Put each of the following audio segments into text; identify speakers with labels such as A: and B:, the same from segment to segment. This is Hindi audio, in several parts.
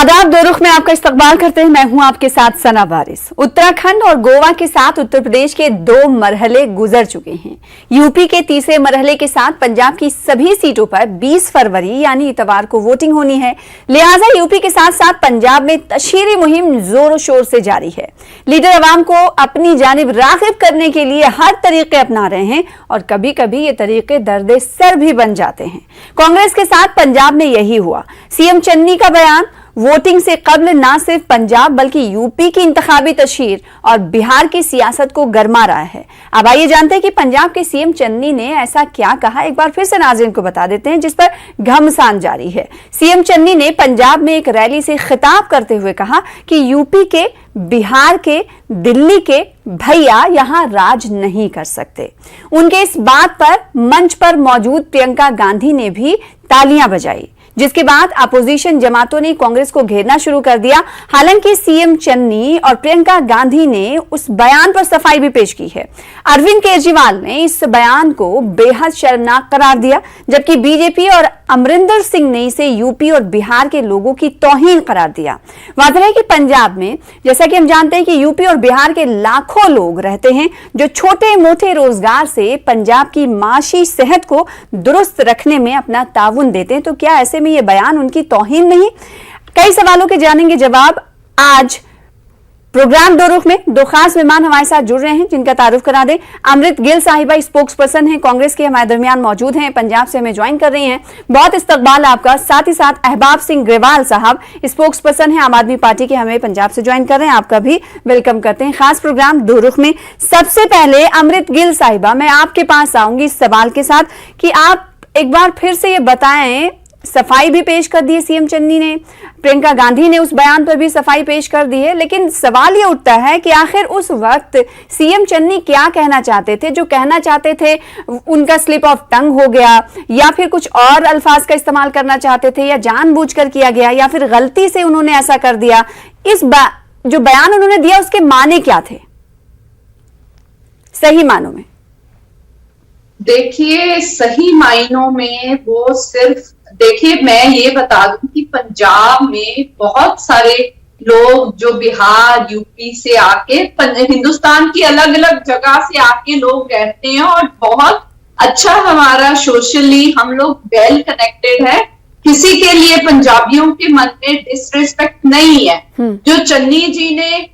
A: आदाब, दो रुख में आपका इस्तकबाल करते हैं। मैं हूं आपके साथ सना वारिस। उत्तराखंड और गोवा के साथ उत्तर प्रदेश के 2 मरहले गुजर चुके हैं। यूपी के तीसरे मरहले के साथ पंजाब की सभी सीटों पर 20 फरवरी यानी इतवार को वोटिंग होनी है। लिहाजा यूपी के साथ साथ पंजाब में तशहीरी मुहिम जोरों शोर से जारी है। लीडर अवाम को अपनी जानिब राग़िब करने के लिए हर तरीके अपना रहे हैं और कभी कभी ये तरीके दर्द सर भी बन जाते हैं। कांग्रेस के साथ पंजाब में यही हुआ। सीएम चन्नी का बयान वोटिंग से कबल न सिर्फ पंजाब बल्कि यूपी की इंतखाबी तशहीर और बिहार की सियासत को गरमा रहा है। अब आइए जानते हैं कि पंजाब के सीएम चन्नी ने ऐसा क्या कहा। एक बार फिर से नाज़रीन को बता देते हैं जिस पर घमासान जारी है। सीएम चन्नी ने पंजाब में एक रैली से खिताब करते हुए कहा कि यूपी के, बिहार के, दिल्ली के भैया यहां राज नहीं कर सकते। उनके इस बात पर मंच पर मौजूद प्रियंका गांधी ने भी तालियां बजाई, जिसके बाद अपोजिशन जमातों ने कांग्रेस को घेरना शुरू कर दिया। हालांकि सीएम चन्नी और प्रियंका गांधी ने उस बयान पर सफाई भी पेश की है। अरविंद केजरीवाल ने इस बयान को बेहद शर्मनाक करार दिया, जबकि बीजेपी और अमरिंदर सिंह ने इसे यूपी और बिहार के लोगों की तौहीन करार दिया। वाज़ेह है कि पंजाब में, जैसा कि हम जानते हैं कि यूपी और बिहार के लाखों लोग रहते हैं जो छोटे मोटे रोजगार से पंजाब की माशी सेहत को दुरुस्त रखने में अपना ताउन देते हैं। तो क्या ऐसे में ये बयान उनकी तौहीन नहीं? कई सवालों के जानेंगे जवाब। आज प्रोग्राम दो रुख में 2 खास मेहमान हमारे साथ जुड़ रहे हैं, जिनका तारुफ करा दें। अमृत गिल साहिबा स्पोक्स पर्सन हैं कांग्रेस के, हमारे दरमियान मौजूद हैं, पंजाब से हमें ज्वाइन कर रही हैं। बहुत इस्तकबाल आपका। साथ ही साथ अहबाब सिंह ग्रेवाल साहब स्पोक्स पर्सन हैं आम आदमी पार्टी के, हमें पंजाब से ज्वाइन कर रहे हैं। आपका भी वेलकम करते हैं खास प्रोग्राम दो रुख में। सबसे पहले अमृत गिल साहिबा, मैं आपके पास आऊंगी इस सवाल के साथ कि आप एक बार फिर से ये बताएं, सफाई भी पेश कर दी है सीएम चन्नी ने, प्रियंका गांधी ने उस बयान पर भी सफाई पेश कर दी है, लेकिन सवाल ये उठता है कि आखिर उस वक्त सीएम चन्नी क्या कहना चाहते थे? जो कहना चाहते थे उनका स्लिप ऑफ टंग हो गया, या फिर कुछ और अल्फाज का इस्तेमाल करना चाहते थे, या जानबूझकर किया गया, या फिर गलती से उन्होंने ऐसा कर दिया? जो बयान उन्होंने दिया उसके माने क्या थे सही मानों में?
B: देखिए, सही मायनों में वो सिर्फ, देखिए मैं ये बता दूं कि पंजाब में बहुत सारे लोग जो बिहार, यूपी से आके हिंदुस्तान की अलग अलग जगह से आके लोग रहते हैं और बहुत अच्छा हमारा सोशली हम लोग वेल कनेक्टेड है। किसी के लिए पंजाबियों के मन में डिसरिस्पेक्ट नहीं है। जो चन्नी जी ने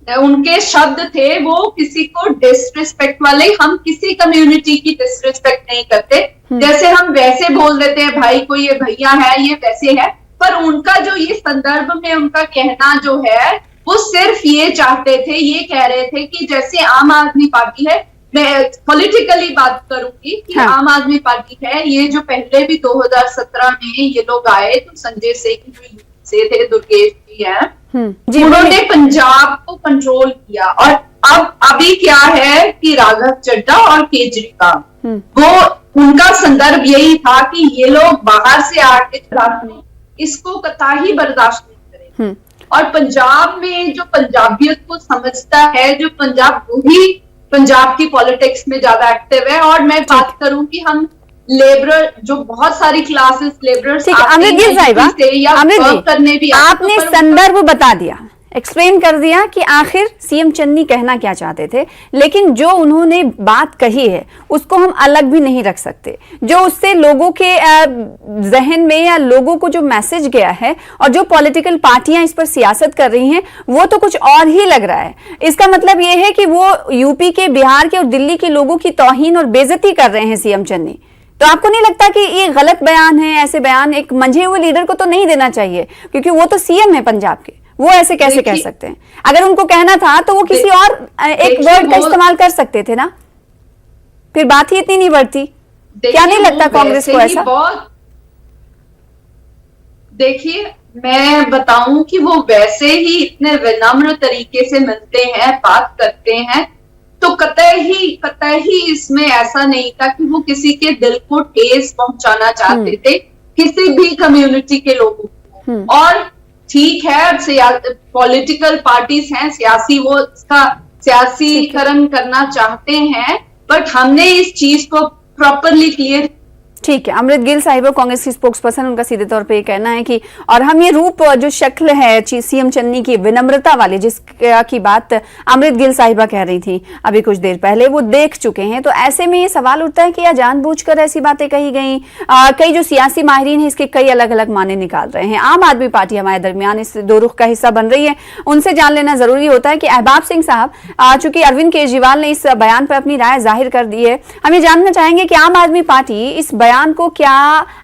B: उनके शब्द थे वो किसी को डिसरिस्पेक्ट वाले, हम किसी कम्युनिटी की डिसरिस्पेक्ट नहीं करते। जैसे हम वैसे बोल देते हैं भाई कोई ये भैया है, ये वैसे है, पर उनका जो ये संदर्भ में उनका कहना जो है वो सिर्फ ये चाहते थे, ये कह रहे थे कि जैसे आम आदमी पार्टी है, मैं पॉलिटिकली बात करूंगी कि हाँ। आम आदमी पार्टी है, ये जो पहले भी 2017 में ये लोग आए तो संजय सिंह जो से थे, दुर्गेश जी है, उन्होंने पंजाब को कंट्रोल किया। और अब अभी क्या है कि राघव चड्ढा और केजरीवाल, वो उनका संदर्भ यही था कि ये लोग बाहर से आके चलाते, इसको कतई बर्दाश्त नहीं करें। और पंजाब में जो पंजाबियत को समझता है, जो वही पंजाब की पॉलिटिक्स में ज्यादा एक्टिव है। और मैं बात करूं कि हम लेबर, जो बहुत सारी क्लासेस लेबरर्स
A: करने भी, आपने संदर्भ बता दिया, एक्सप्लेन कर दिया कि आखिर सीएम चन्नी कहना क्या चाहते थे, लेकिन जो उन्होंने बात कही है उसको हम अलग भी नहीं रख सकते। जो उससे लोगों के जहन में या लोगों को जो मैसेज गया है और जो पॉलिटिकल पार्टियां इस पर सियासत कर रही हैं वो तो कुछ और ही लग रहा है। इसका मतलब ये है कि वो यूपी के, बिहार के और दिल्ली के लोगों की तौहीन और बेइज्जती कर रहे हैं सीएम चन्नी। तो आपको नहीं लगता कि ये गलत बयान है? ऐसे बयान एक मंझे हुए लीडर को तो नहीं देना चाहिए, क्योंकि वो तो सीएम है पंजाब के, वो ऐसे कैसे कह सकते हैं? अगर उनको कहना था तो वो किसी और एक वर्ड का इस्तेमाल कर सकते थे ना, फिर बात ही इतनी नहीं बढ़ती। क्या नहीं लगता कांग्रेस को ऐसा?
B: देखिए, मैं बताऊं कि वो वैसे ही इतने विनम्र तरीके से मिलते हैं, बात करते हैं, तो कतई इसमें ऐसा नहीं था कि वो किसी के दिल को ठेस पहुंचाना चाहते थे, किसी भी कम्युनिटी के लोगों को। और ठीक है, पॉलिटिकल पार्टीज हैं, सियासी, वो इसका सियासीकरण करना चाहते हैं, बट हमने इस चीज को प्रॉपरली क्लियर
A: ठीक है, अमृत गिल साहिबा कांग्रेस की स्पोक्स पर्सन, उनका सीधे तौर पे ये कहना है कि और हम ये रूप जो शक्ल है सीएम चन्नी की विनम्रता वाली जिसकी बात अमृत गिल साहिबा कह रही थी अभी कुछ देर पहले, वो देख चुके हैं। तो ऐसे में ये सवाल उठता है कि या जानबूझकर ऐसी बातें कही गई। कई जो सियासी माहिरीन है इसके कई अलग अलग माने निकाल रहे हैं। आम आदमी पार्टी हमारे दरमियान इस दो रुख का हिस्सा बन रही है, उनसे जान लेना जरूरी होता है कि अहबाब सिंह साहब, चूंकि अरविंद केजरीवाल ने इस बयान पर अपनी राय जाहिर कर दी है, हम ये जानना चाहेंगे कि आम आदमी पार्टी इस बयान को क्या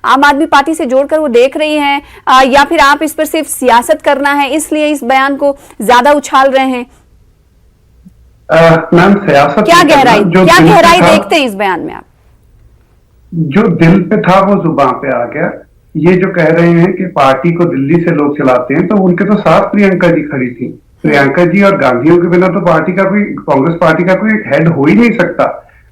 A: आम आदमी पार्टी से जोड़कर वो देख रही है, या फिर आप इस पर सिर्फ सियासत करना है इसलिए इस बयान को ज्यादा उछाल रहे हैं?
C: मैम, सियासत
A: क्या गहराई देखते हैं इस बयान में आप?
C: जो दिल पे था वो जुबान पे आ गया। ये जो कह रहे हैं कि पार्टी को दिल्ली से लोग चलाते हैं, तो उनके तो साथ प्रियंका जी खड़ी थी। प्रियंका जी और गांधीयों के बिना तो पार्टी का कोई, कांग्रेस पार्टी का कोई हेड हो ही नहीं सकता।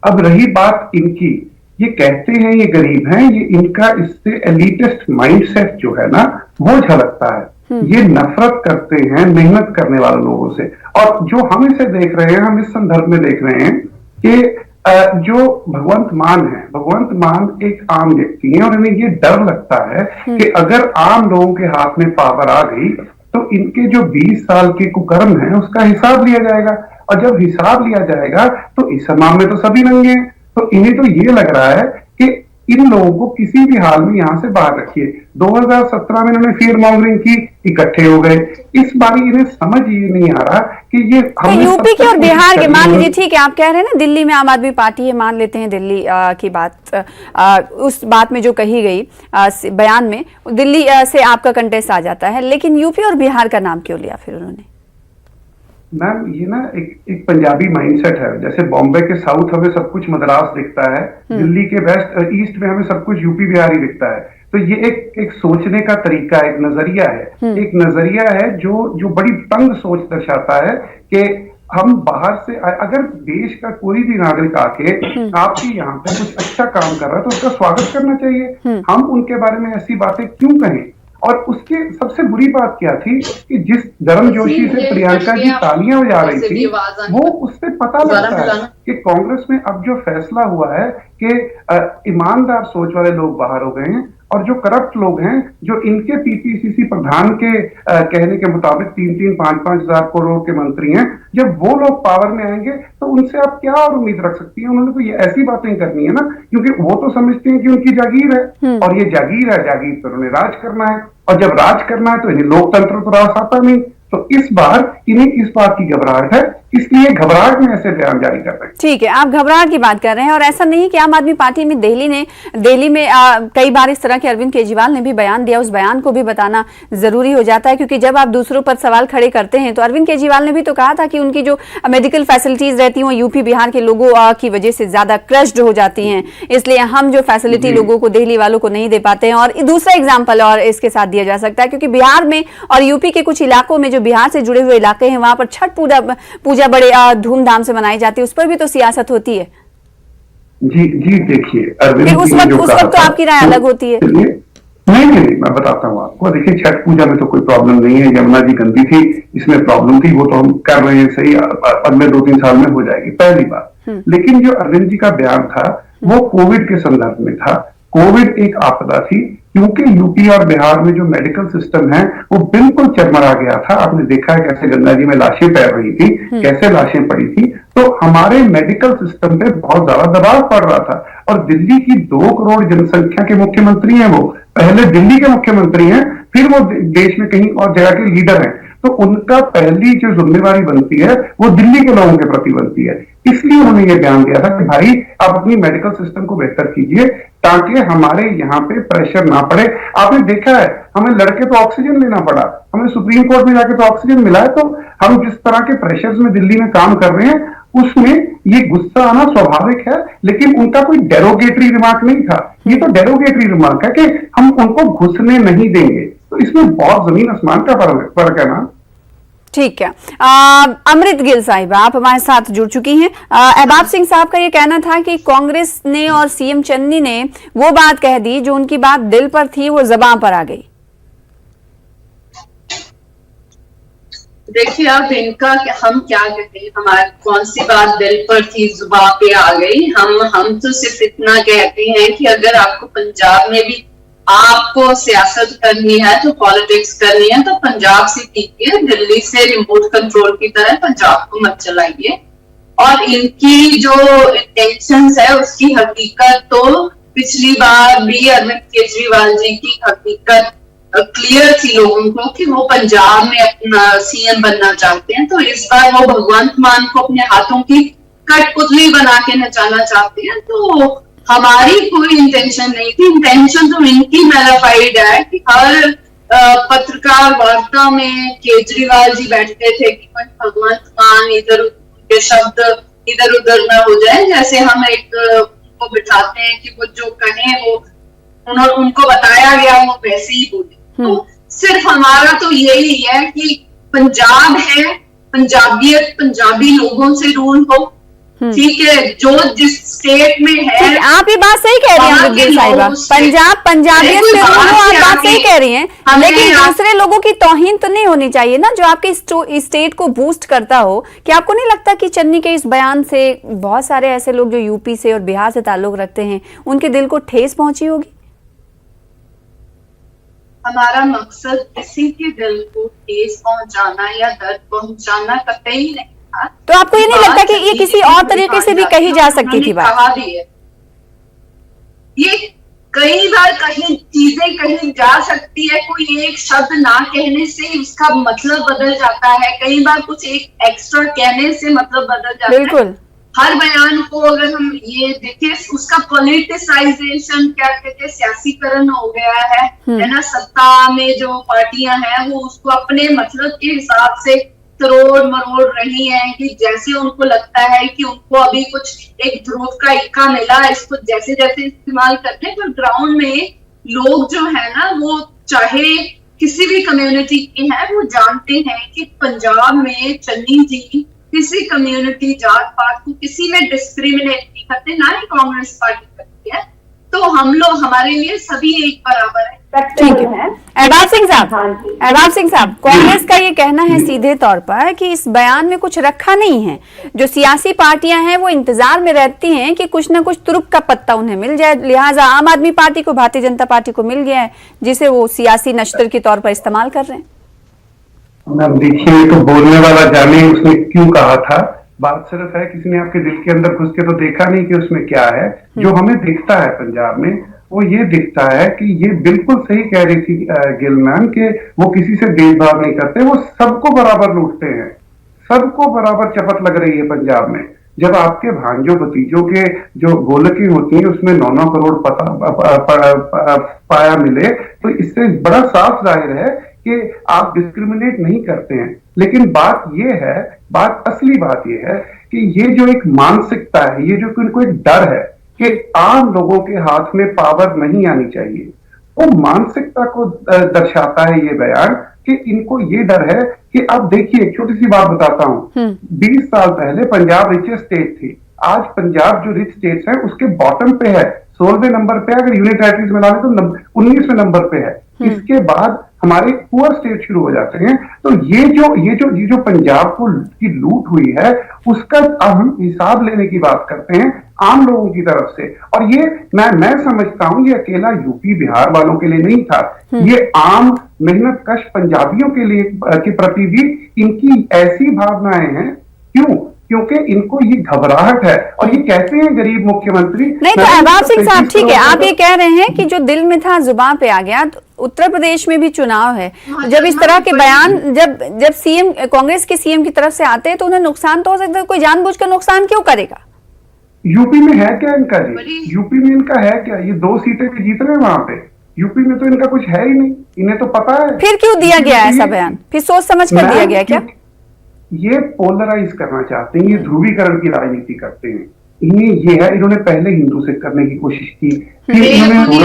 C: अब रही बात इनकी, ये कहते हैं ये गरीब हैं, ये इनका इससे एलिटिस्ट माइंडसेट जो है ना वो झलकता है। ये नफरत करते हैं मेहनत करने वाले लोगों से। और जो हम इसे देख रहे हैं, हम इस संदर्भ में देख रहे हैं कि जो भगवंत मान है, भगवंत मान एक आम व्यक्ति है और इन्हें ये डर लगता है कि अगर आम लोगों के हाथ में पावर आ गई तो इनके जो 20 साल के कुकर्म है उसका हिसाब लिया जाएगा। और जब हिसाब लिया जाएगा तो इस मामले में तो सभी नंगे हैं। तो इन्हें तो ये लग रहा है कि इन लोगों को किसी भी हाल में यहां से बाहर रखिए। 2017 में इन्होंने फियर मॉन्गरिंग की, इकट्ठे हो गए। इस बार इन्हें समझ ये नहीं आ रहा कि ये
A: तो यूपी के और बिहार के, मान लीजिए ठीक है आप कह रहे हैं ना दिल्ली में आम आदमी पार्टी है, मान लेते हैं दिल्ली की बात, उस बात में जो कही गई बयान में दिल्ली से आपका कंटेस्ट आ जाता है, लेकिन यूपी और बिहार का नाम क्यों लिया फिर उन्होंने?
C: मैम, ये ना एक पंजाबी माइंडसेट है। जैसे बॉम्बे के साउथ हमें सब कुछ मद्रास दिखता है, दिल्ली के वेस्ट ईस्ट में हमें सब कुछ यूपी बिहार ही दिखता है। तो ये एक सोचने का तरीका, एक नजरिया है, एक नजरिया है जो बड़ी तंग सोच दर्शाता है कि हम बाहर से, अगर देश का कोई भी नागरिक आके आपके यहाँ पे कुछ अच्छा काम कर रहा है तो उसका स्वागत करना चाहिए। हम उनके बारे में ऐसी बातें क्यों कहें? और उसके सबसे बुरी बात क्या थी कि जिस गर्मजोशी से प्रियंका जी तालियां बजा रही थी, वो उससे पता लगता है कि कांग्रेस में अब जो फैसला हुआ है कि ईमानदार सोच वाले लोग बाहर हो गए हैं और जो करप्ट लोग हैं, जो इनके पीपीसीसी प्रधान के कहने के मुताबिक 3-3, 5-5 हजार करोड़ के मंत्री हैं, जब वो लोग पावर में आएंगे तो उनसे आप क्या और उम्मीद रख सकती हैं? उन्होंने तो ये ऐसी बातें करनी है ना, क्योंकि वो तो समझते हैं कि उनकी जागीर है और ये जागीर है, जागीर पर उन्हें राज करना है। और जब राज करना है तो इन्हें लोकतंत्र तो रास आता नहीं। तो इस बार इन्हें इस बात की घबराहट है, इसलिए घबराहट में ऐसे बयान जारी कर रहे हैं।
A: ठीक है, आप घबराहट की बात कर रहे हैं और ऐसा नहीं कि आम आदमी पार्टी में दिल्ली में कई बार इस तरह के अरविंद केजरीवाल ने भी बयान दिया, उस बयान को भी बताना जरूरी हो जाता है, क्योंकि जब आप दूसरों पर सवाल खड़े करते हैं तो अरविंद केजरीवाल ने भी तो कहा था कि उनकी जो मेडिकल फैसिलिटीज रहती हैं वो यूपी बिहार के लोगों की वजह से ज्यादा क्रश्ड हो जाती हैं, इसलिए हम जो फैसिलिटी लोगों को, दिल्ली वालों को नहीं दे पाते हैं। और दूसरा एग्जाम्पल और इसके साथ दिया जा सकता है, क्योंकि बिहार में और यूपी के कुछ इलाकों में, जो बिहार से जुड़े हुए इलाके हैं, वहां पर छठ पूजा बड़े धूमधाम से मनाई जाती है, उस पर भी तो सियासत होती है।
C: जी देखिए, अरविंद
A: उस वक्त तो आपकी राय अलग होती है।
C: नहीं, मैं बताता हूँ आपको। देखिए, छठ पूजा में तो कोई प्रॉब्लम नहीं है, यमुना जी गंदी थी, इसमें प्रॉब्लम थी, वो तो हम कर रहे हैं सही, अगले 2-3 साल में हो जाएगी, पहली बात। लेकिन जो अरविंद जी का बयान था वो कोविड के संदर्भ में था। कोविड एक आपदा थी, क्योंकि यूपी और बिहार में जो मेडिकल सिस्टम है वो बिल्कुल चरमरा गया था। आपने देखा है कैसे गंगा जी में लाशें तैर रही थी, कैसे लाशें पड़ी थी। तो हमारे मेडिकल सिस्टम पे बहुत ज्यादा दबाव पड़ रहा था। और दिल्ली की 2 करोड़ जनसंख्या के मुख्यमंत्री हैं, वो पहले दिल्ली के मुख्यमंत्री हैं, फिर वो देश में कहीं और जगह के लीडर हैं। तो उनका पहली जो जिम्मेवारी बनती है वो दिल्ली के लोगों के प्रति बनती है। इसलिए उन्होंने ये बयान दिया था कि भाई आप अपनी मेडिकल सिस्टम को बेहतर कीजिए ताकि हमारे यहाँ पे प्रेशर ना पड़े। आपने देखा है, हमें लड़के तो ऑक्सीजन लेना पड़ा, हमें सुप्रीम कोर्ट में जाके तो ऑक्सीजन मिला है। तो हम जिस तरह के प्रेशर्स में दिल्ली में काम कर रहे हैं उसमें ये गुस्सा आना स्वाभाविक है, लेकिन उनका कोई डेरोगेटरी रिमार्क नहीं था। ये तो डेरोगेटरी रिमार्क है कि हम उनको घुसने नहीं देंगे। तो इसमें बहुत जमीन आसमान का फर्क है ना।
A: ठीक है, अमृत गिल साहिबा आप हमारे साथ जुड़ चुकी हैं। अहबाब सिंह साहब का ये कहना था कि कांग्रेस ने और सीएम चन्नी ने वो बात कह दी जो उनकी बात दिल पर थी, वो ज़बान पर आ गई।
B: देखिए अब इनका हम क्या कहते हैं, हमारी कौन सी बात दिल पर थी जुबान पे आ गई। हम तो सिर्फ इतना कहते हैं कि अगर आपको पंजाब में भी आपको सियासत करनी है, तो पॉलिटिक्स करनी है, तो पंजाब से कीजिए, दिल्ली से रिमोट कंट्रोल की तरह पंजाब को मत चलाइए। और इनकी जो इंटेंशंस है उसकी हकीकत तो पिछली बार भी अरविंद केजरीवाल जी की हकीकत क्लियर थी लोगों को कि वो पंजाब में अपना सीएम बनना चाहते हैं। तो इस बार वो भगवंत मान को अपने हाथों की कठपुतली बना के नचाना चाहते हैं। तो हमारी कोई इंटेंशन नहीं थी, इंटेंशन तो इनकी मैलिफाइड है कि हर पत्रकार वार्ता में केजरीवाल जी बैठते थे कि भगवंत मान इधर के शब्द इधर उधर ना हो जाए, जैसे हम एक को बिठाते हैं कि वो जो कहें वो उनको बताया गया वो वैसे ही बोले। तो सिर्फ हमारा तो यही है कि पंजाब है, पंजाबियत पंजाबी लोगों से रूल हो, ठीक है, जो जिस स्टेट में है।
A: आप ये बात सही कह रही हैं अमृत साहिबा, पंजाब पंजाबियत से रूल हो, आप बात सही कह रही हैं, लेकिन दूसरे लोगों की तौहीन तो नहीं होनी चाहिए ना, जो आपके स्टेट को बूस्ट करता हो। कि आपको नहीं लगता कि चन्नी के इस बयान से बहुत सारे ऐसे लोग जो यूपी से और बिहार से ताल्लुक रखते हैं उनके दिल को ठेस पहुंची होगी?
B: हमारा मकसद किसी के दिल को ठेस पहुंचाना या दर्द पहुंचाना कतई नहीं।
A: तो आपको ये नहीं लगता कि ये किसी और तरीके से भी कही जा सकती थी बात?
B: कहा भी है, ये कई बार कहीं चीजें कही जा सकती है, कोई एक शब्द ना कहने से उसका मतलब बदल जाता है, कई बार कुछ एक एक्स्ट्रा कहने से मतलब बदल जाता है।
A: बिल्कुल।
B: हर बयान को अगर हम ये देखें, उसका पॉलिटिसाइजेशन क्या कहते हैं, सियासीकरण हो गया है ना। सत्ता में जो पार्टियां हैं वो उसको अपने मतलब के हिसाब से तरोड़ मरोड़ रही हैं कि जैसे उनको लगता है कि उनको अभी कुछ एक ध्रुव का इक्का मिला, इसको जैसे जैसे इस्तेमाल करते हैं। पर ग्राउंड में लोग जो है ना, वो चाहे किसी भी कम्युनिटी के हैं, वो जानते हैं कि पंजाब में चन्नी जी किसी कम्युनिटी जात पात को किसी में डिस्क्रिमिनेट नहीं करते, ना ही कांग्रेस पार्टी करती है। तो हम लोग, हमारे लिए सभी एक बराबर है।
A: ठीक है। अहबाब सिंह साहब, कांग्रेस का ये कहना है सीधे तौर पर कि इस बयान में कुछ रखा नहीं है। जो सियासी पार्टियां हैं वो इंतजार में रहती हैं कि कुछ ना कुछ तुरुप का पत्ता उन्हें मिल जाए, लिहाजा आम आदमी पार्टी को, भारतीय जनता पार्टी को मिल गया है जिसे वो सियासी नश्तर के तौर पर इस्तेमाल कर रहे हैं।
C: मैम देखिए, तो बोलने वाला जाने उसने क्यों कहा था। बात सिर्फ है किसी ने आपके दिल के अंदर घुस के तो देखा नहीं कि उसमें क्या है। जो हमें दिखता है पंजाब में वो ये दिखता है कि ये बिल्कुल सही कह रही थी गिल मैम कि वो किसी से भेदभाव नहीं करते, वो सबको बराबर लूटते हैं, सबको बराबर चपत लग रही है पंजाब में। जब आपके भांजों भतीजों के जो गोलकी होती है उसमें 9-9 करोड़ पाया मिले, तो इससे बड़ा साफ जाहिर है कि आप डिस्क्रिमिनेट नहीं करते हैं। लेकिन बात यह है, बात असली बात यह है कि ये जो एक मानसिकता है, ये जो इनको एक डर है कि आम लोगों के हाथ में पावर नहीं आनी चाहिए, वो मानसिकता को दर्शाता है ये बयान कि इनको ये डर है कि अब देखिए, एक छोटी सी बात बताता हूं। 20 साल पहले पंजाब रिचेस्ट स्टेट थी, आज पंजाब जो रिच स्टेट्स है उसके बॉटम पे है, 16वें नंबर पे। अगर यूनियन टेरिटरीज में डालें तो 19वें नंबर पे है। इसके बाद हमारे पुअर स्टेट शुरू हो जाते हैं। तो ये जो पंजाब को की लूट हुई है उसका अब हम हिसाब लेने की बात करते हैं आम लोगों की तरफ से। और ये मैं समझता हूं ये अकेला यूपी बिहार वालों के लिए नहीं था, ये आम मेहनत कश पंजाबियों के लिए के प्रति भी इनकी ऐसी भावनाएं हैं। क्यों? क्योंकि इनको ये घबराहट है और ये कहते हैं गरीब मुख्यमंत्री।
A: नहीं तो अहबाब सिंह साहब, ठीक है, आप ये कह रहे हैं कि जो दिल में था जुबान पे आ गया। तो उत्तर प्रदेश में भी चुनाव है, जब इस तरह के बयान जब सीएम, कांग्रेस के सीएम की तरफ से आते हैं तो उन्हें नुकसान तो हो सकता है। कोई जानबूझकर नुकसान क्यों करेगा?
C: यूपी में है क्या इनका जी? यूपी में इनका है क्या? ये 2 सीटें भी जीत रहे हैं वहां पे। यूपी में तो इनका कुछ है ही नहीं, इन्हें तो पता है।
A: फिर क्यों दिया गया ऐसा बयान? फिर सोच समझ कर दिया गया क्या?
C: ये पोलराइज करना चाहते हैं, ये ध्रुवीकरण की राजनीति करते हैं। इन्हें ये है, इन्होंने पहले हिंदू से करने की कोशिश की, फिर इन्होंने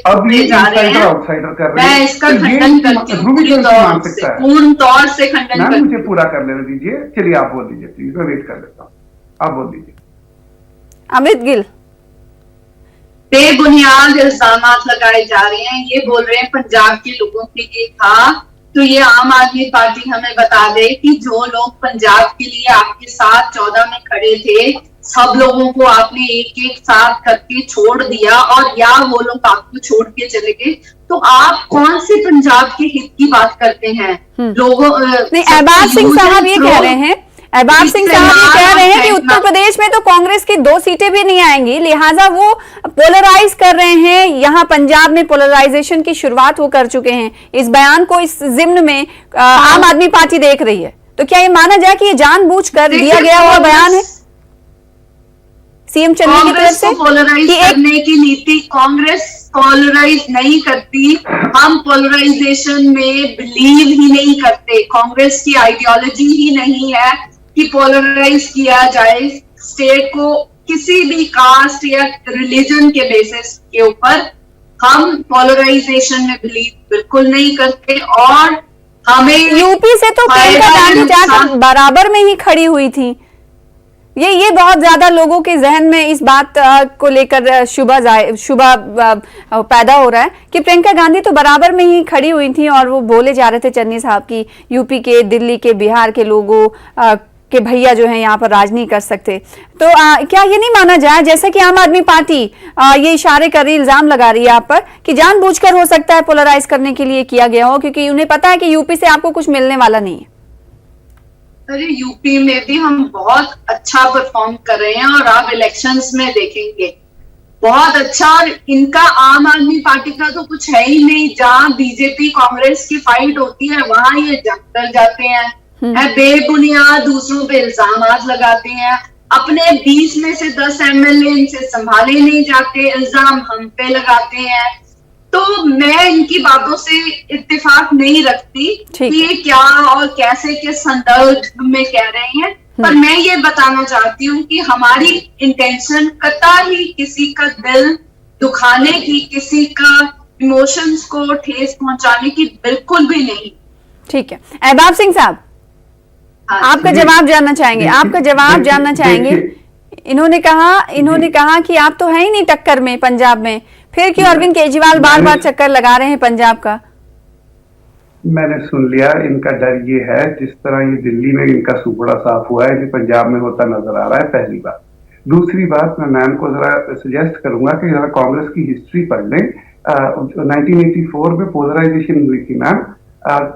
C: अब ये इनसाइडर आउटसाइडर कर रहे हैं।
B: इसका खंडन करती हूं, पूर्ण तौर से खंडन करती हूं।
C: मुझे पूरा कर लेने दीजिए, चलिए आप बोल दीजिए प्लीज, मैं वेट कर लेता हूँ, आप बोल दीजिए।
A: अमृत गिल,
B: बेबुनियाद इल्जाम लगाए जा रहे हैं। ये बोल रहे हैं पंजाब के लोगों के लिए था तो ये आम आदमी पार्टी हमें बता दे कि जो लोग पंजाब के लिए आपके साथ 14 में खड़े थे, सब लोगों को आपने एक एक साथ करके छोड़ दिया, और या वो लोग आपको छोड़ के चले गए, तो आप कौन से पंजाब के हित की बात करते हैं? लोगों
A: नहीं, अहबाब सिंह साहब ये कह रहे हैं, अहबाब सिंह साहब ये कह रहे हैं कि उत्तर प्रदेश में तो कांग्रेस की 2 सीटें भी नहीं आएंगी, लिहाजा वो पोलराइज कर रहे हैं। यहाँ पंजाब में पोलराइजेशन की शुरुआत वो कर चुके हैं। इस बयान को इस जिम्न में आम आदमी पार्टी देख रही है, तो क्या ये माना जाए कि ये जानबूझकर दिया गया हुआ बयान है सीएम चन्नी की तरफ से?
B: पोलराइज करने की नीति कांग्रेस पोलराइज नहीं करती। हम पोलराइजेशन में बिलीव ही नहीं करते। कांग्रेस की आइडियोलॉजी ही नहीं है कि पोलराइज किया जाए स्टेट को किसी भी कास्ट या रिलीजन के बेसिस के ऊपर। हम पोलराइजेशन में बिलीव बिल्कुल नहीं करते, और हमें
A: यूपी से तो प्रियंका गांधी जाकर बराबर में ही खड़ी हुई थी। ये बहुत ज्यादा लोगों के जहन में इस बात को लेकर शुभा पैदा हो रहा है कि प्रियंका गांधी तो बराबर में ही खड़ी हुई थी, और वो बोले जा रहे थे चन्नी साहब की यूपी के, दिल्ली के, बिहार के लोगों के भैया जो हैं यहाँ पर राज नहीं कर सकते। तो क्या ये नहीं माना जाए, जैसे कि आम आदमी पार्टी ये इशारे कर रही, इल्जाम लगा रही है आप पर कि जानबूझकर हो सकता है पोलराइज करने के लिए किया गया हो, क्योंकि उन्हें पता है कि यूपी से आपको कुछ मिलने वाला नहीं है?
B: अरे यूपी में भी हम बहुत अच्छा परफॉर्म कर रहे हैं, और आप इलेक्शंस में देखेंगे बहुत अच्छा। और इनका आम आदमी पार्टी का तो कुछ है ही नहीं। जहां बीजेपी कांग्रेस की फाइट होती है वहां ये जंग कर जाते हैं, बेबुनियाद दूसरों पे इल्जाम लगाते हैं। अपने 20 में से 10 एमएलए इनसे संभाले नहीं जाते, इल्जाम हम पे लगाते हैं। तो मैं इनकी बातों से इत्तेफाक नहीं रखती कि ये क्या और कैसे के संदर्भ में कह रहे हैं, पर मैं ये बताना चाहती हूँ कि हमारी इंटेंशन कतई किसी का दिल दुखाने की, किसी का इमोशंस को ठेस पहुंचाने की बिल्कुल भी नहीं।
A: ठीक है, अहबाब सिंह साहब आपका जवाब जानना चाहेंगे, आपका जवाब जानना चाहेंगे। इन्होंने कहा कि आप तो है ही नहीं टक्कर में पंजाब में, फिर क्यों अरविंद केजरीवाल बार बार चक्कर लगा रहे हैं पंजाब का?
C: मैंने सुन लिया। इनका डर ये है, जिस तरह ये दिल्ली में इनका सुपड़ा साफ हुआ है, ये पंजाब में होता नजर आ रहा है, पहली बात। दूसरी बात, मैं मैम को जरा सजेस्ट करूंगा कि जरा कांग्रेस की हिस्ट्री पढ़ लें। 1984 में पोलराइजेशन हुई थी मैम।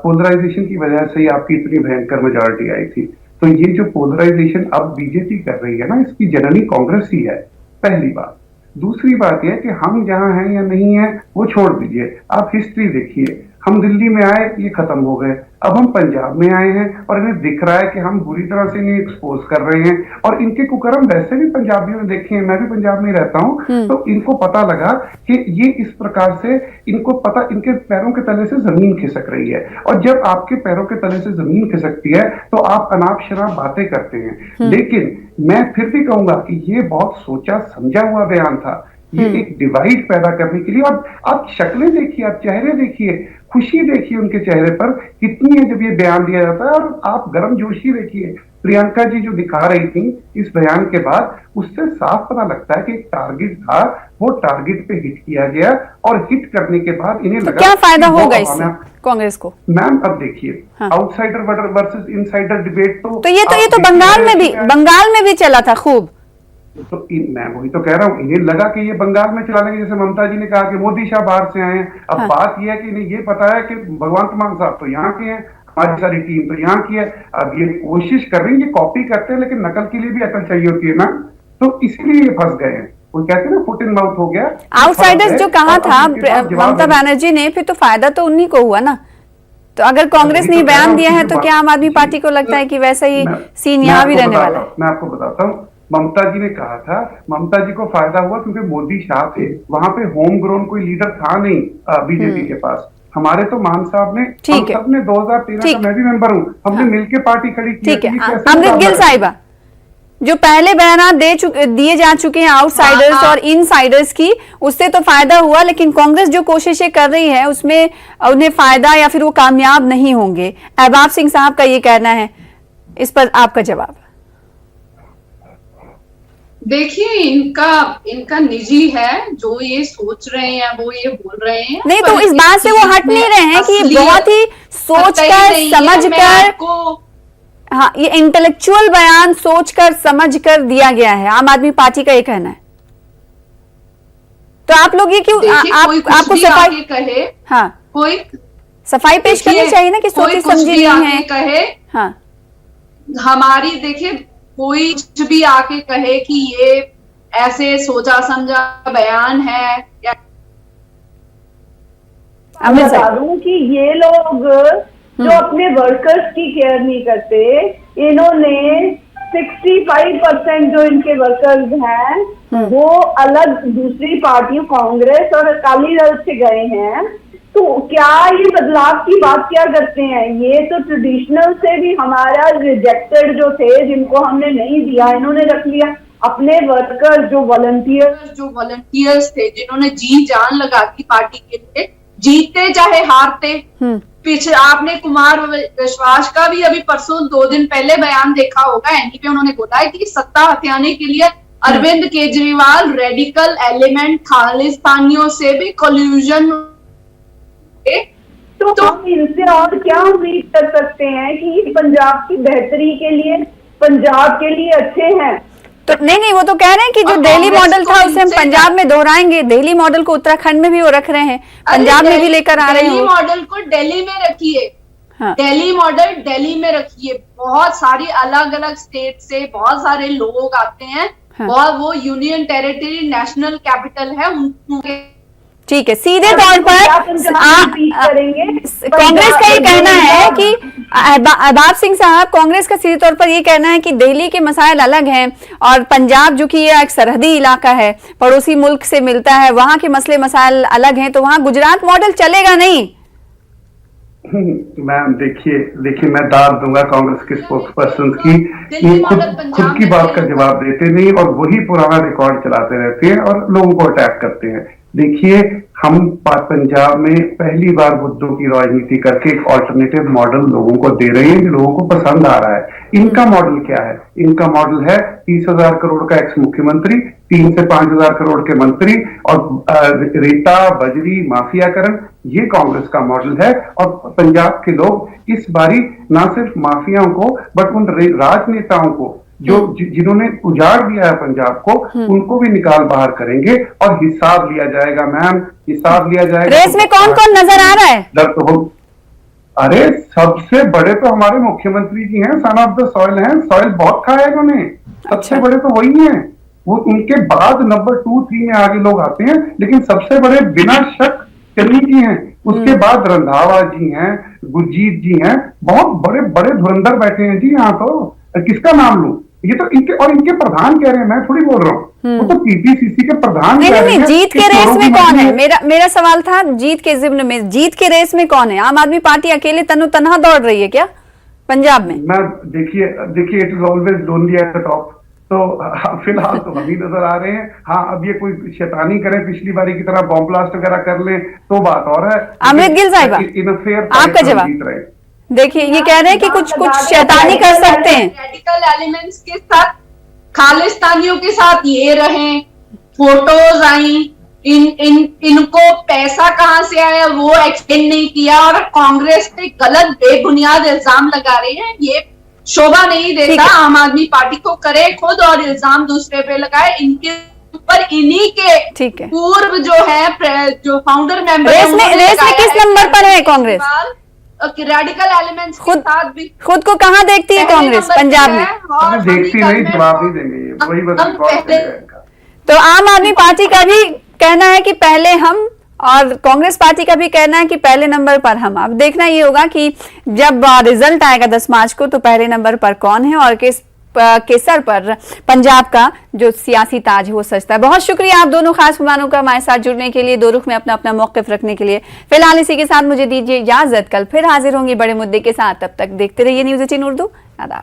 C: पोलराइजेशन की वजह से ही आपकी इतनी भयंकर मेजॉरिटी आई थी। तो ये जो पोलराइजेशन अब बीजेपी कर रही है ना, इसकी जननी कांग्रेस ही है, पहली बात। दूसरी बात यह कि हम जहां हैं या नहीं है वो छोड़ दीजिए, आप हिस्ट्री देखिए। हम दिल्ली में आए, ये खत्म हो गए, अब हम पंजाब में आए हैं और इन्हें दिख रहा है कि हम बुरी तरह से इन्हें एक्सपोज कर रहे हैं। और इनके कुकर्म वैसे भी पंजाबियों ने देखे हैं, मैं भी पंजाब में ही रहता हूँ, तो इनको पता लगा कि ये इस प्रकार से, इनको पता, इनके पैरों के तले से जमीन खिसक रही है। और जब आपके पैरों के तले से जमीन खिसकती है तो आप अनाप शनाप बातें करते हैं। लेकिन मैं फिर भी कहूंगा कि ये बहुत सोचा समझा हुआ बयान था, ये एक डिवाइड पैदा करने के लिए। और आप शक्लें देखिए, आप चेहरे देखिए, खुशी देखिए उनके चेहरे पर कितनी है जब ये बयान दिया जाता है। और आप गर्मजोशी देखिए, प्रियंका जी जो दिखा रही थी इस बयान के बाद, उससे साफ पता लगता है कि एक टारगेट था, वो टारगेट पे हिट किया गया। और हिट करने के बाद इन्हें
A: तो
C: लगा
A: क्या फायदा होगा इससे कांग्रेस को? मैम
C: अब देखिए, आउटसाइडर वर्सेस इनसाइडर डिबेट तो
A: ये तो बंगाल में भी चला था खूब।
C: तो मैं वही तो कह रहा हूँ, इन्हें लगा कि ये बंगाल में चला लेंगे। जैसे ममता जी ने कहा कि मोदी शाह बाहर से आए हैं। अब बात यह है कि इन्हें ये पता है कि भगवंत मान साहब तो यहाँ के हैं, हमारी सारी टीम तो यहाँ की है। अब ये कोशिश कर रही है, ये कॉपी करते हैं, लेकिन नकल के लिए भी अकल चाहिए होती है ना, तो इसीलिए ये फंस गए हैं। वो कहते हैं ना, फुट इन माउथ हो गया।
A: आउटसाइडर्स जो कहा था ममता बनर्जी ने, फिर तो फायदा तो उन्हीं को हुआ ना। तो अगर कांग्रेस ने बयान दिया है तो क्या आम आदमी पार्टी को लगता है कि वैसा ही सीन यहाँ भी रहने वाला है?
C: मैं आपको बताता हूँ, ममता जी ने कहा था, ममता जी को फायदा हुआ क्योंकि मोदी शाह थे, वहां पे होम ग्रोन कोई लीडर था नहीं बीजेपी के पास। हमारे तो मान साहब ने, हम सब ने 2013 का, मैं भी मेंबर हूँ, हमने मिलकर पार्टी खड़ी की।
A: ठीक है, अमृत गिल साहिबा, जो पहले बयान दिए जा चुके हैं आउटसाइडर्स और इनसाइडर्स की, उससे तो फायदा हुआ, लेकिन कांग्रेस जो कोशिशें कर रही है उसमें उन्हें फायदा या फिर वो कामयाब नहीं होंगे। अहबाब सिंह साहब का ये कहना है, इस पर आपका जवाब?
B: देखिए, इनका निजी है, जो ये सोच रहे हैं वो ये बोल रहे हैं।
A: नहीं, तो इस बात से वो हट नहीं रहे हैं कि ये बहुत ही सोचकर समझकर, हाँ, ये इंटेलेक्चुअल बयान सोचकर समझकर दिया गया है, आम आदमी पार्टी का ये कहना है। तो आप लोग ये क्यों आपको सफाई
B: कहे,
A: हाँ,
B: कोई
A: सफाई पेश करनी चाहिए ना कि सोची समझी नहीं है।
B: कहे,
A: हाँ,
B: हमारी देखिए कोई कुछ भी आके कहे कि ये ऐसे सोचा समझा बयान है या
D: बता दूं कि ये लोग जो अपने वर्कर्स की केयर नहीं करते, इन्होंने 65% जो इनके वर्कर्स हैं वो अलग दूसरी पार्टियों कांग्रेस और अकाली दल से गए हैं। तो क्या ये बदलाव की बात क्या करते हैं? ये तो ट्रेडिशनल से भी हमारा रिजेक्टेड जो थे, जिनको हमने नहीं दिया, इन्होंने रख लिया। अपने वर्कर जो वॉलंटियर्स थे, जिन्होंने जी जान लगा दी पार्टी के लिए, जीतते चाहे हारते। पीछे आपने कुमार विश्वास का भी अभी परसों 2 दिन पहले बयान देखा होगा, एनडी पे उन्होंने बोला है कि सत्ता हथियाने के लिए अरविंद केजरीवाल रेडिकल एलिमेंट खालिस्तानियों से भी कोल्यूजन। तो हम इनसे और क्या उम्मीद कर सकते हैं कि पंजाब की बेहतरी के लिए, पंजाब के लिए अच्छे हैं?
A: तो नहीं, वो तो कह रहे हैं कि जो दिल्ली मॉडल था उसे हम पंजाब में दोहराएंगे। दिल्ली मॉडल को उत्तराखंड में भी वो रख रहे हैं, पंजाब में भी लेकर आ रहे हैं।
B: दिल्ली मॉडल को दिल्ली में रखिए,
A: हाँ।
B: दिल्ली मॉडल दिल्ली में रखिए। बहुत सारी अलग अलग स्टेट से बहुत सारे लोग आते हैं,
A: हाँ।
B: और वो यूनियन टेरिटरी नेशनल कैपिटल है उनके।
A: ठीक है, सीधे तौर पर कांग्रेस का ये कहना है कि अहबाब सिंह साहब, कांग्रेस का सीधे तौर पर ये कहना है कि दिल्ली के मसाइल अलग हैं और पंजाब जो कि ये एक सरहदी इलाका है, पड़ोसी मुल्क से मिलता है, वहां के मसले मसाइल अलग हैं, तो वहां गुजरात मॉडल चलेगा नहीं।
C: मैम देखिए मैं दाद दूंगा कांग्रेस के स्पोक्स पर्सन की, ये खुद की बात का जवाब देते नहीं और वही पुराना रिकॉर्ड चलाते रहते हैं और लोगों को अटैक करते हैं। देखिए, हम पंजाब में पहली बार मुद्दों की राजनीति करके एक ऑल्टरनेटिव मॉडल लोगों को दे रहे हैं जो लोगों को पसंद आ रहा है। इनका मॉडल क्या है? इनका मॉडल है 30,000 करोड़ का एक्स मुख्यमंत्री, 3 से 5,000 करोड़ के मंत्री और रेता बजरी माफियाकरण, ये कांग्रेस का मॉडल है। और पंजाब के लोग इस बारी ना सिर्फ माफियाओं को बट उन राजनेताओं को जो जिन्होंने उजाड़ दिया है पंजाब को, उनको भी निकाल बाहर करेंगे और हिसाब लिया जाएगा। मैम, हिसाब लिया जाएगा।
A: रेस में कौन कौन नजर आ रहा है?
C: तो हो, अरे सबसे बड़े तो हमारे मुख्यमंत्री जी हैं, सन ऑफ द सॉइल हैं, सॉइल बहुत खाया इन्होंने। सबसे बड़े तो वही हैं, वो उनके बाद नंबर 2, 3 में आगे लोग आते हैं, लेकिन सबसे बड़े बिना शक चन्नी जी हैं। उसके बाद रंधावा जी हैं, गुरजीत जी हैं, बहुत बड़े बड़े धुरंधर बैठे हैं जी यहाँ। तो किसका नाम लूं? ये तो इनके प्रधान कह रहे हैं, मैं थोड़ी बोल रहा हूँ। वो तो पीपीसीसी के प्रधान।
A: नहीं, जीत के रेस में कौन है? मेरा सवाल था जीत के जिम्न में, जीत के रेस में कौन है? आम आदमी पार्टी अकेले तनो तनहा दौड़ रही है क्या पंजाब में?
C: मैं देखिए it is always lonely at the top. तो फिलहाल तो हम ही नजर आ रहे हैं। हाँ, अब ये कोई शैतानी करें पिछली बारी की तरह बॉम्ब ब्लास्ट वगैरह कर ले तो बात और है।
A: अमृत गिल साहिबा, आपका जवाब देखिए, ये कह रहे हैं कि कुछ शैतानी कर सकते हैं।
B: रेडिकल एलिमेंट्स के साथ, खालिस्तानियों के साथ ये रहे, फोटोज आई, इनको पैसा कहां से आया वो एक्सप्लेन नहीं किया, और कांग्रेस पे गलत बेबुनियाद इल्जाम लगा रहे हैं। ये शोभा नहीं देता आम आदमी पार्टी को। करे खुद और इल्जाम दूसरे पे लगाए। इनके ऊपर इन्हीं के पूर्व जो है, जो फाउंडर मेंबर,
A: रेस में किस नंबर पर है कांग्रेस?
B: रेडिकल एलिमेंट्स के साथ भी खुद
A: को कहां देखती है कांग्रेस पंजाब में?
C: देखती नहीं, जवाब नहीं देंगे, वही बस।
A: तो आम आदमी पार्टी का भी कहना है कि पहले हम, और कांग्रेस पार्टी का भी कहना है कि पहले नंबर पर हम। अब देखना ये होगा कि जब रिजल्ट आएगा 10 मार्च को, तो पहले नंबर पर कौन है और किस केसर पर पंजाब का जो सियासी ताज है वो सजता है। बहुत शुक्रिया आप दोनों खास मेहमानों का हमारे साथ जुड़ने के लिए, दो रुख में अपना अपना मौक़िफ़ रखने के लिए। फिलहाल इसी के साथ मुझे दीजिए इजाजत, कल फिर हाजिर होंगी बड़े मुद्दे के साथ। तब तक देखते रहिए न्यूज़ 18 उर्दू। आदाब।